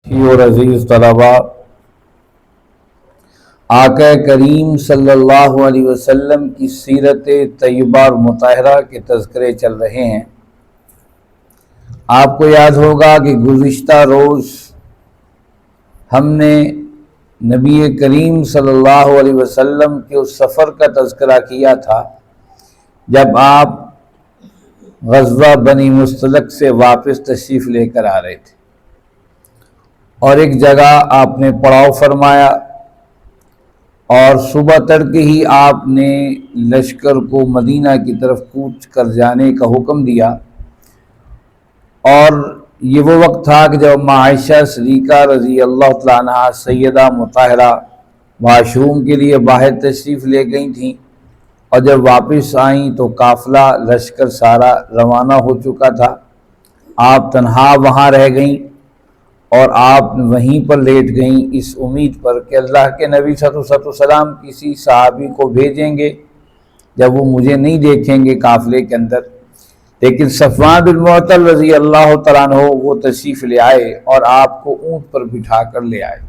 اور عزیز طلبا، آقا کریم صلی اللہ علیہ وسلم کی سیرت طیبہ اور مطہرہ کے تذکرے چل رہے ہیں۔ آپ کو یاد ہوگا کہ گزشتہ روز ہم نے نبی کریم صلی اللہ علیہ وسلم کے اس سفر کا تذکرہ کیا تھا جب آپ غزوہ بنی مستلق سے واپس تشریف لے کر آ رہے تھے، اور ایک جگہ آپ نے پڑاؤ فرمایا اور صبح تڑکے ہی آپ نے لشکر کو مدینہ کی طرف کوچ کر جانے کا حکم دیا۔ اور یہ وہ وقت تھا کہ جب عائشہ صدیقہ رضی اللہ تعالیٰ عنہا سیدہ مطہرہ واش روم کے لیے باہر تشریف لے گئی تھیں، اور جب واپس آئیں تو قافلہ لشکر سارا روانہ ہو چکا تھا۔ آپ تنہا وہاں رہ گئیں اور آپ وہیں پر لیٹ گئیں اس امید پر کہ اللہ کے نبی صلی اللہ علیہ وسلم کسی صحابی کو بھیجیں گے جب وہ مجھے نہیں دیکھیں گے قافلے کے اندر۔ لیکن صفوان بن معطل رضی اللہ تعالیٰ عنہ وہ تشریف لے آئے اور آپ کو اونٹ پر بٹھا کر لے آئے،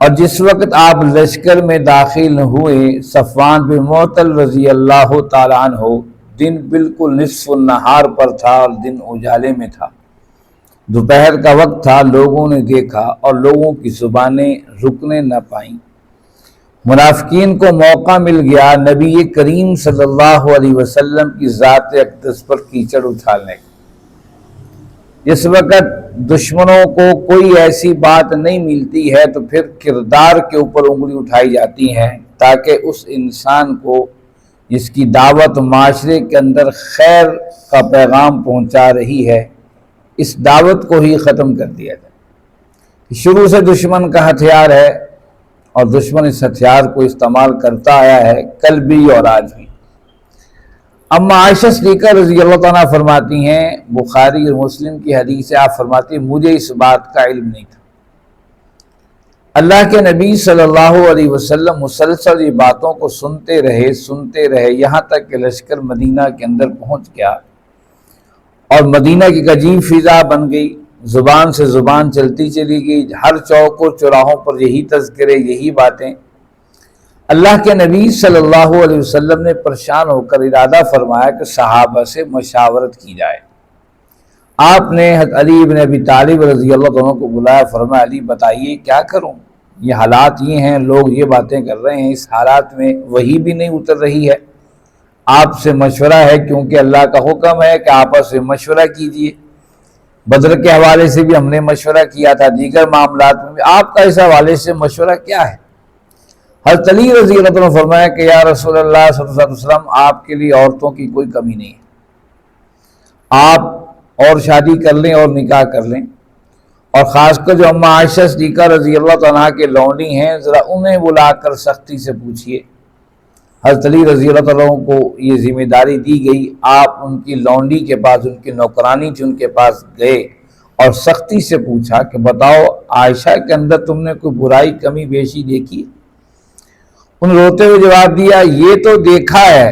اور جس وقت آپ لشکر میں داخل ہوئے صفوان بن معطل رضی اللہ تعالیٰ عنہ دن بالکل نصف النہار پر تھا اور دن اجالے میں تھا، دوپہر کا وقت تھا۔ لوگوں نے دیکھا اور لوگوں کی زبانیں رکنے نہ پائیں۔ منافقین کو موقع مل گیا نبی کریم صلی اللہ علیہ وسلم کی ذات اقدس پر کیچڑ اچھالنے کا۔ اس وقت دشمنوں کو کوئی ایسی بات نہیں ملتی ہے تو پھر کردار کے اوپر انگلی اٹھائی جاتی ہیں تاکہ اس انسان کو جس کی دعوت معاشرے کے اندر خیر کا پیغام پہنچا رہی ہے، اس دعوت کو ہی ختم کر دیا جائے۔ شروع سے دشمن کا ہتھیار ہے اور دشمن اس ہتھیار کو استعمال کرتا آیا ہے، کل بھی اور آج بھی۔ اما عائشہ صدیقہ رضی اللہ تعالیٰ فرماتی ہیں، بخاری اور مسلم کی حدیث سے آپ فرماتی ہیں، مجھے اس بات کا علم نہیں تھا۔ اللہ کے نبی صلی اللہ علیہ وسلم مسلسل یہ باتوں کو سنتے رہے یہاں تک کہ لشکر مدینہ کے اندر پہنچ گیا اور مدینہ کی عجیب فضا بن گئی، زبان سے زبان چلتی چلی گئی، ہر چوک و چوراہوں پر یہی تذکرے، یہی باتیں۔ اللہ کے نبی صلی اللہ علیہ وسلم نے پریشان ہو کر ارادہ فرمایا کہ صحابہ سے مشاورت کی جائے۔ آپ نے حضرت علی بن ابی طالب رضی اللہ عنہ کو بلایا، فرمایا علی بتائیے کیا کروں، یہ حالات یہ ہیں، لوگ یہ باتیں کر رہے ہیں، اس حالات میں وحی بھی نہیں اتر رہی ہے، آپ سے مشورہ ہے کیونکہ اللہ کا حکم ہے کہ آپس سے مشورہ کیجئے۔ بدر کے حوالے سے بھی ہم نے مشورہ کیا تھا، دیگر معاملات میں بھی، آپ کا اس حوالے سے مشورہ کیا ہے؟ حضرت علی رضی اللہ عنہ فرمایا کہ یا رسول اللہ صلی اللہ علیہ وسلم، آپ کے لیے عورتوں کی کوئی کمی نہیں ہے، آپ اور شادی کر لیں اور نکاح کر لیں، اور خاص کر جو اما عائشہ صدیقہ رضی اللہ عنہا کے لونڈی ہیں، ذرا انہیں بلا کر سختی سے پوچھئے۔ حضرت علی رضی اللہ عنہ کو یہ ذمہ داری دی گئی، آپ ان کی لونڈی کے پاس، ان کی نوکرانی تھی، ان کے پاس گئے اور سختی سے پوچھا کہ بتاؤ عائشہ کے اندر تم نے کوئی برائی کمی بیشی دیکھی؟ انہوں نے روتے ہوئے جواب دیا، یہ تو دیکھا ہے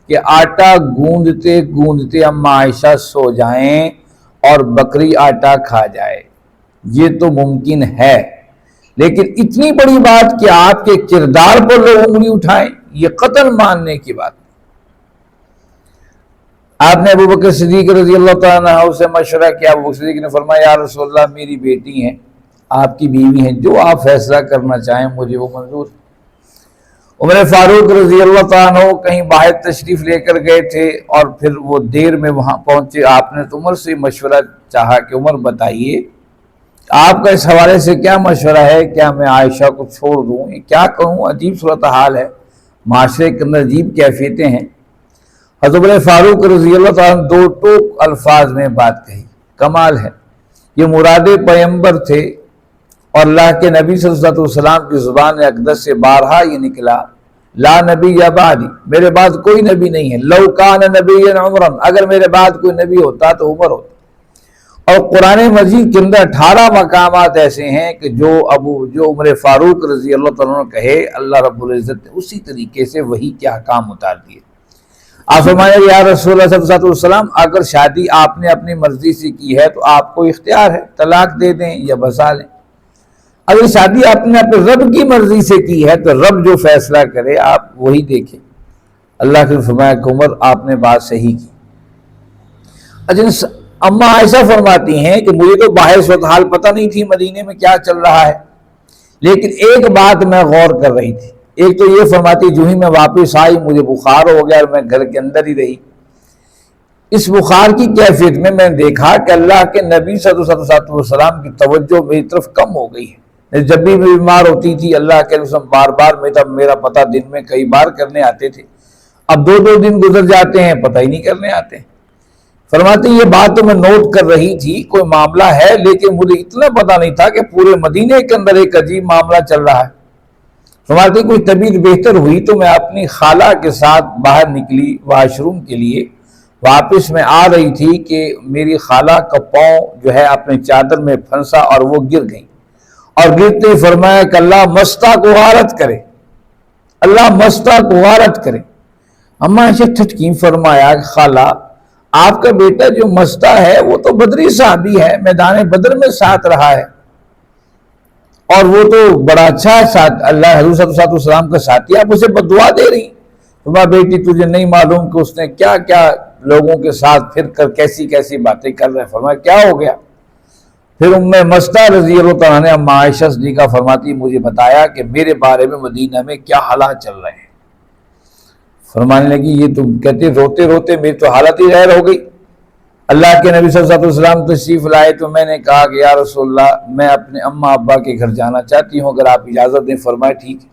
کہ آٹا گوندتے گوندتے اما عائشہ سو جائیں اور بکری آٹا کھا جائے، یہ تو ممکن ہے، لیکن اتنی بڑی بات کہ آپ کے کردار پر لوگ انگلی اٹھائیں، یہ قطعاً ماننے کی بات۔ آپ نے ابو بکر صدیق رضی اللہ تعالیٰ عنہ سے مشورہ کیا، ابو بکر صدیق نے فرمایا یا رسول اللہ، میری بیٹی ہیں، آپ کی بیوی ہیں، جو آپ فیصلہ کرنا چاہیں مجھے وہ منظور۔ عمر فاروق رضی اللہ تعالیٰ عنہ کہیں باہر تشریف لے کر گئے تھے اور پھر وہ دیر میں وہاں پہنچے، آپ نے عمر سے مشورہ چاہا کہ عمر بتائیے آپ کا اس حوالے سے کیا مشورہ ہے، کیا میں عائشہ کو چھوڑ دوں، کیا کہوں، عجیب صورتحال ہے، معاشرے کے اندر عجیب کیفیتیں ہیں۔ حضرت عمر فاروق رضی اللہ تعالیٰ عنہ دو ٹوک الفاظ میں بات کہی، کمال ہے، یہ مراد پیغمبر تھے اور اللہ کے نبی صلی اللہ علیہ وسلم کی زبان اقدس سے بارہا یہ نکلا، لا نبی یا بعدی، میرے بعد کوئی نبی نہیں ہے، لو کان نبی عمرا، اگر میرے بعد کوئی نبی ہوتا تو عمر ہوتا۔ اور قرآن مجید کے اندر 18 مقامات ایسے ہیں کہ جو عمر فاروق رضی اللہ تعالیٰ عنہ کہے، اللہ رب العزت نے اسی طریقے سے وحی کے احکام اتار دیے۔ آپ فرمایا یا رسول اللہ صلی اللہ علیہ وسلم اگر شادی آپ نے اپنی مرضی سے کی ہے تو آپ کو اختیار ہے، طلاق دے دیں یا بسا لیں۔ اگر شادی آپ نے اپنے رب کی مرضی سے کی ہے تو رب جو فیصلہ کرے آپ وہی دیکھیں۔ اللہ کے فرمایا کہ عمر آپ نے بات صحیح کی۔ اچھا اماں عائشہ فرماتی ہیں کہ مجھے تو باہر صورتحال پتہ نہیں تھی مدینے میں کیا چل رہا ہے، لیکن ایک بات میں غور کر رہی تھی۔ ایک تو یہ فرماتی جو ہی میں واپس آئی مجھے بخار ہو گیا اور میں گھر کے اندر ہی رہی۔ اس بخار کی کیفیت میں نے دیکھا کہ اللہ کے نبی صلی اللہ علیہ وسلم کی توجہ میری طرف کم ہو گئی ہے۔ جب بھی میں بیمار ہوتی تھی اللہ کے رسول بار بار میرا پتہ دن میں کئی بار کرنے آتے تھے، اب 2 دن گزر جاتے ہیں پتہ ہی نہیں کرنے آتے۔ فرماتے یہ بات تو میں نوٹ کر رہی تھی کوئی معاملہ ہے، لیکن مجھے اتنا پتہ نہیں تھا کہ پورے مدینے کے اندر ایک عجیب معاملہ چل رہا ہے۔ فرماتے کوئی طبیعت بہتر ہوئی تو میں اپنی خالہ کے ساتھ باہر نکلی واش روم کے لیے، واپس میں آ رہی تھی کہ میری خالہ کا پاؤں جو ہے اپنے چادر میں پھنسا اور وہ گر گئی، اور گرتے ہی فرمایا کہ اللہ مستہ کو غارت کرے، اللہ مستہ کو غارت کرے۔ اماں عائشہ ٹھٹکی فرمایا کہ خالہ آپ کا بیٹا جو مستہ ہے وہ تو بدری صحابی ہے، میدان بدر میں ساتھ رہا ہے، اور وہ تو بڑا اچھا ساتھ اللہ حضور صلی اللہ علیہ وسلم کا ساتھی، آپ اسے بددعا دے رہی۔ تمہارا بیٹی تجھے نہیں معلوم کہ اس نے کیا کیا لوگوں کے ساتھ پھر کر کیسی کیسی باتیں کر رہے ہیں۔ فرمایا کیا ہو گیا؟ پھر ام مستہ رضی اللہ تعالیٰ نے اماں عائشہ صدیقہ فرماتی مجھے بتایا کہ میرے بارے میں مدینہ میں کیا حالات چل رہے ہیں۔ فرمانے لگی یہ تم کہتے روتے روتے میری تو حالت ہی غیر ہو گئی۔ اللہ کے نبی صلی اللہ علیہ وسلم تشریف لائے تو میں نے کہا کہ یا رسول اللہ میں اپنے اماں ابا کے گھر جانا چاہتی ہوں، اگر آپ اجازت دیں۔ فرمائے ٹھیک ہے۔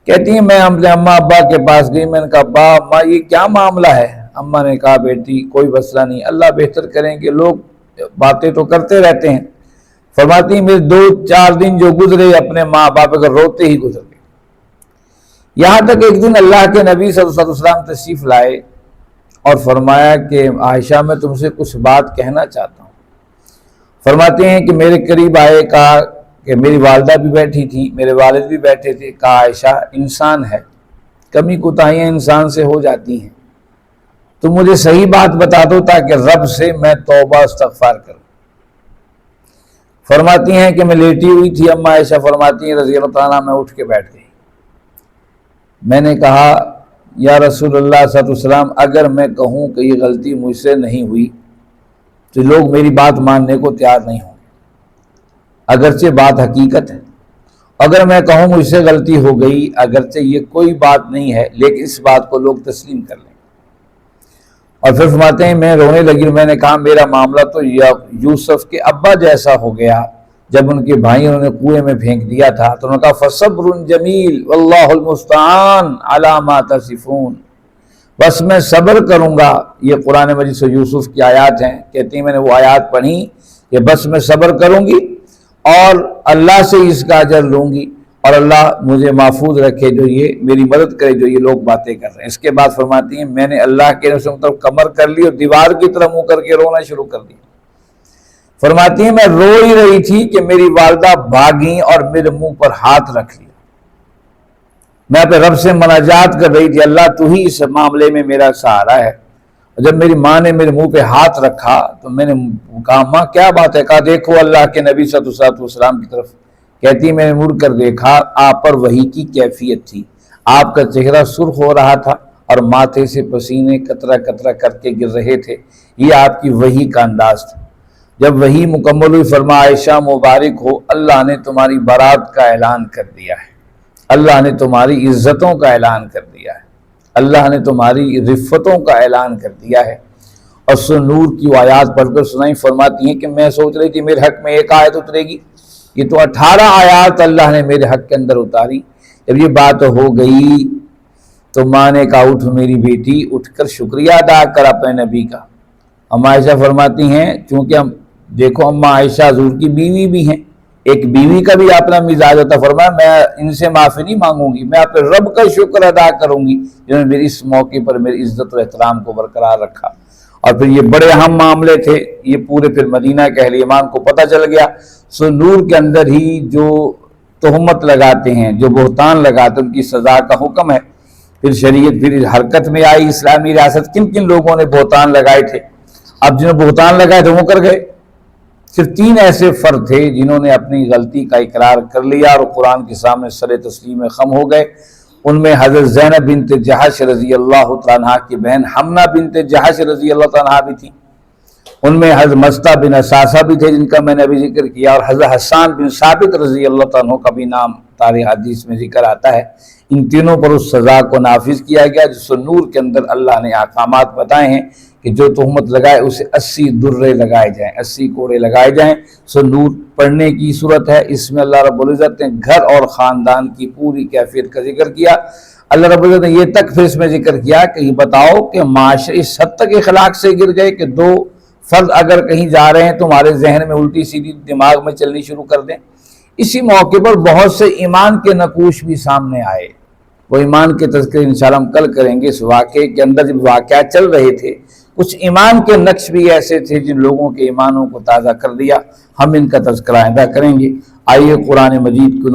کہتی ہیں میں اپنے اماں ابا کے پاس گئی، میں نے کہا ابا اماں یہ کیا معاملہ ہے؟ اماں نے کہا بیٹی کوئی مسئلہ نہیں، اللہ بہتر کریں کہ لوگ باتیں تو کرتے رہتے ہیں۔ فرماتی ہیں میرے 2-4 دن جو گزرے اپنے ماں باپ کے روتے ہی گزر گئے، یہاں تک ایک دن اللہ کے نبی صلی اللہ علیہ وسلم تشریف لائے اور فرمایا کہ عائشہ میں تم سے کچھ بات کہنا چاہتا ہوں۔ فرماتے ہیں کہ میرے قریب آئے، کہا کہ میری والدہ بھی بیٹھی تھی، میرے والد بھی بیٹھے تھے، کہا عائشہ انسان ہے، کمی کوتاہیاں انسان سے ہو جاتی ہیں، تم مجھے صحیح بات بتا دو تاکہ رب سے میں توبہ استغفار کروں۔ فرماتی ہیں کہ میں لیٹی ہوئی تھی، اماں عائشہ فرماتی ہیں رضی اللہ تعالیٰ میں اٹھ کے بیٹھ گئی۔ میں نے کہا یا رسول اللہ صلی اللہ علیہ وسلم اگر میں کہوں کہ یہ غلطی مجھ سے نہیں ہوئی تو لوگ میری بات ماننے کو تیار نہیں ہوں، اگرچہ بات حقیقت ہے، اگر میں کہوں مجھ سے غلطی ہو گئی اگرچہ یہ کوئی بات نہیں ہے لیکن اس بات کو لوگ تسلیم کر لیں۔ اور پھر فرماتے ہیں میں رونے لگی، میں نے کہا میرا معاملہ تو یوسف کے ابا جیسا ہو گیا جب ان کے بھائیوں نے کنویں میں پھینک دیا تھا، تو انہوں نے کہا فصبر جمیل واللہ المستعان علی ما تصفون، بس میں صبر کروں گا۔ یہ قرآن مجید سے یوسف کی آیات ہیں، کہتی ہیں میں نے وہ آیات پڑھی کہ بس میں صبر کروں گی اور اللہ سے اس کا اجر لوں گی، اور اللہ مجھے محفوظ رکھے جو یہ میری مدد کرے جو یہ لوگ باتیں کر رہے ہیں۔ اس کے بعد فرماتی ہیں میں نے اللہ کے رسول کی طرف کمر کر لی اور دیوار کی طرف منہ کر کے رونا شروع کر دیا۔ فرماتی ہیں میں رو ہی رہی تھی کہ میری والدہ بھاگیں اور میرے منہ پر ہاتھ رکھ لیا، میں اپنے رب سے مناجات کر رہی تھی اللہ تو ہی اس معاملے میں میرا سہارا ہے۔ اور جب میری ماں نے میرے منہ پہ ہاتھ رکھا تو میں نے کہا ماں کیا بات ہے؟ کہا دیکھو اللہ کے نبی صلی اللہ علیہ وسلم کی طرف۔ کہتی میں نے مڑ کر دیکھا آپ پر وحی کی کیفیت تھی، آپ کا چہرہ سرخ ہو رہا تھا اور ماتھے سے پسینے قطرہ قطرہ کر کے گر رہے تھے، یہ آپ کی وحی کا انداز تھا۔ جب وحی مکمل ہوئی فرما عائشہ مبارک ہو اللہ نے تمہاری برات کا اعلان کر دیا ہے، اللہ نے تمہاری عزتوں کا اعلان کر دیا ہے، اللہ نے تمہاری رفتوں کا اعلان کر دیا ہے۔ اور سورہ نور کی آیات پڑھ کر سنائی، فرماتی ہیں کہ میں سوچ رہی تھی میرے حق میں ایک آیت اترے گی، یہ تو 18 آیات اللہ نے میرے حق کے اندر اتاری۔ جب یہ بات ہو گئی تو ماں نے کہا اٹھ میری بیٹی، اٹھ کر شکریہ ادا کر اپنے نبی کا۔ اماں عائشہ فرماتی ہیں چونکہ ہم دیکھو اماں عائشہ حضور کی بیوی بھی ہیں، ایک بیوی کا بھی اپنا مزاج ہوتا، فرمایا میں ان سے معافی نہیں مانگوں گی، میں اپنے رب کا شکر ادا کروں گی جنہوں نے میری اس موقع پر میری عزت و احترام کو برقرار رکھا۔ اور پھر یہ بڑے اہم معاملے تھے، یہ پورے پھر مدینہ کے اہل ایمان کو پتہ چل گیا۔ سو نور کے اندر ہی جو تہمت لگاتے ہیں، جو بہتان لگاتے ہیں، ان کی سزا کا حکم ہے۔ پھر شریعت پھر حرکت میں آئی اسلامی ریاست. کن کن لوگوں نے بہتان لگائے تھے؟ اب جنہوں نے بہتان لگائے تھے وہ کر گئے. صرف 3 ایسے فرد تھے جنہوں نے اپنی غلطی کا اقرار کر لیا اور قرآن کے سامنے سر تسلیم خم ہو گئے. ان میں حضرت زینب بنت جحش رضی اللہ تعالیٰ عنہ کی بہن حمنہ بنت جحش رضی اللہ تعالیٰ عنہ بھی تھی. ان میں حضرت مصطح بن اساسہ بھی تھے جن کا میں نے ابھی ذکر کیا، اور حضرت حسان بن ثابت رضی اللہ تعالیٰ عنہ کا بھی نام تاریخ حدیث میں ذکر آتا ہے. ان تینوں پر اس سزا کو نافذ کیا گیا جس نور کے اندر اللہ نے احکامات بتائے ہیں کہ جو تہمت لگائے اسے 80 درے لگائے جائیں، 80 کوڑے لگائے جائیں. نور پڑھنے کی صورت ہے. اس میں اللہ رب العزت نے گھر اور خاندان کی پوری کیفیت کا ذکر کیا. اللہ رب العزت نے یہ تک پھر اس میں ذکر کیا کہ یہ بتاؤ کہ معاشرے اس حد تک اخلاق سے گر گئے کہ 2 فرد اگر کہیں جا رہے ہیں تو ہمارے ذہن میں الٹی سیدھی دماغ میں چلنی شروع کر دیں. اسی موقع پر بہت سے ایمان کے نقوش بھی سامنے آئے. وہ ایمان کے تذکرے انشاءاللہ ہم کل کریں گے. اس واقعے کے اندر جب واقعات چل رہے تھے کچھ ایمان کے نقش بھی ایسے تھے جن لوگوں کے ایمانوں کو تازہ کر دیا. ہم ان کا تذکرہ آئندہ کریں گے. آئیے قرآن مجید کو